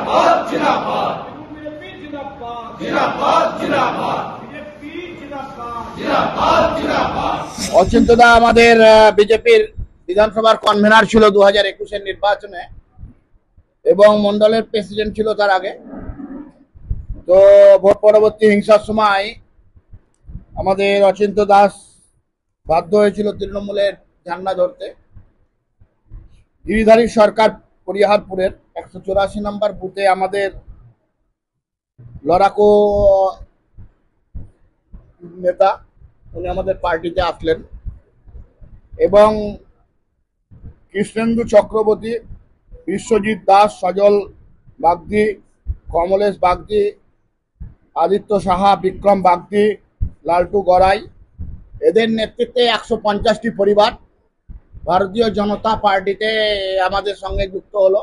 जिंदाबाद जिंदाबाद बीजेपी जिंदाबाद जिंदाबाद जिंदाबाद बीजेपी जिंदाबाद जिंदाबाद जिंदाबाद অচিন্তদা আমাদের বিজেপির বিধানসভার কনভেনার ছিল 2021-এর নির্বাচনে এবং মন্ডলের প্রেসিডেন্ট ছিল তার আগে। তো ভোট পরবর্তী হিংসার সময় আমাদের অচিন্ত দাস বাধ্য হয়েছিল তৃণমূলের ঝান্ডা ধরতে। গিরিধারী সরকার পরিহারপুরের 184 নম্বর বুথে আমাদের লড়াকো নেতা উনি আমাদের পার্টিতে আসলেন এবং কৃষ্ণেন্দু চক্রবর্তী, বিশ্বজিৎ দাস, সজল বাগদি, কমলেশ বাগদি, আদিত্য সাহা, বিক্রম বাগদি, লালটু গড়াই, এদের নেতৃত্বে 150টি পরিবার ভারতীয় জনতা পার্টিতে আমাদের সঙ্গে যুক্ত হলো।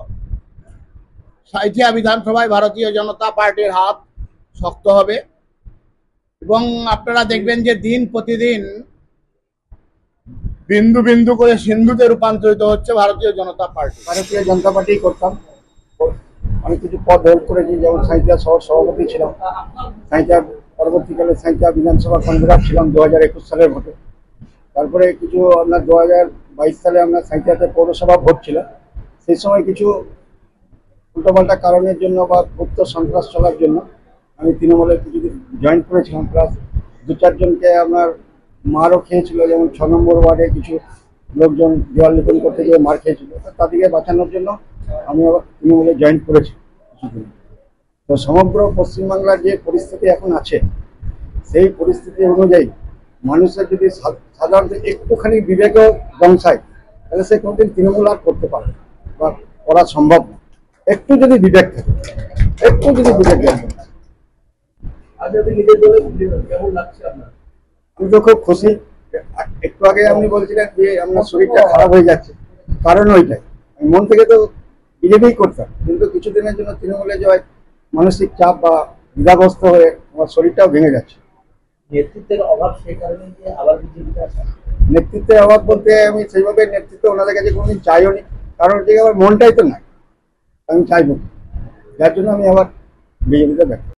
সাঁইথিয়া বিধানসভায় ভারতীয় জনতা পার্টির হাত শক্ত হবে এবং আপনারা দেখবেন যে দিন প্রতিদিন বিন্দু বিন্দু করে সিন্ধুতে রূপান্তরিত হচ্ছে ভারতীয় জনতা পার্টি। ভারতীয় জনতা পার্টি করতাম, অনেক কিছু পদ হোল্ড করেছি, যেমন সাঁইথিয়া শহর সভাপতি ছিলাম, সাঁইথিয়া পরবর্তীকালে সাঁইথিয়া বিধানসভা কনভেনার ছিলাম 2021 সালের ভোটে। তারপরে কিছু আপনার 2022 সালে আমরা সাঁইথিয়াতে পৌরসভা ভোট ছিল, সেই সময় কিছু উল্টোপাল্টা কারণের জন্য বা গুপ্ত সন্ত্রাস চলার জন্য আমি তৃণমূলের কিছু জয়েন করেছিলাম, প্লাস 2-4 জনকে আপনার মারও খেয়েছিল, যেমন 6 নম্বর ওয়ার্ডে কিছু লোকজন দেওয়াল লিখন করতে গিয়ে মার খেয়েছিল। তাদেরকে বাঁচানোর জন্য আমি আবার তৃণমূলে জয়েন করেছি কিছুদিন। তো সমগ্র পশ্চিমবাংলার যে পরিস্থিতি এখন আছে, সেই পরিস্থিতি অনুযায়ী মানুষের যদি সাধারণত একটুখানি বিবেকও দংশায়, তাহলে সে কোনোদিন তৃণমূল আর করতে পারে বা করা সম্ভব না। একটু যদি বিবেক থাকে, একটু যদি বিবেক থাকে। আমি তো খুব খুশি। একটু আগে আপনি বলছিলেন যে আপনার শরীরটা খারাপ হয়ে যাচ্ছে, কারণ ওইটাই। আমি মন থেকে তো বিজেপি করতাম, কিন্তু কিছুদিনের জন্য তৃণমূলে যাওয়ায় মানসিক চাপ বা দ্বিধাগ্রস্ত হয়ে আমার শরীরটাও ভেঙে যাচ্ছে। নেতৃত্বের অভাব, সেই কারণে যে আবার বিজেপিতে আসা। নেতৃত্বের অভাব বলতে আমি সেইভাবে নেতৃত্ব ওনাদের কাছে কোনোদিন চাইও নি, কারণ হচ্ছে আমার মনটাই তো নাই, আমি চাইব, যার জন্য আমি আবার বিজেপিতে ব্যক্ত।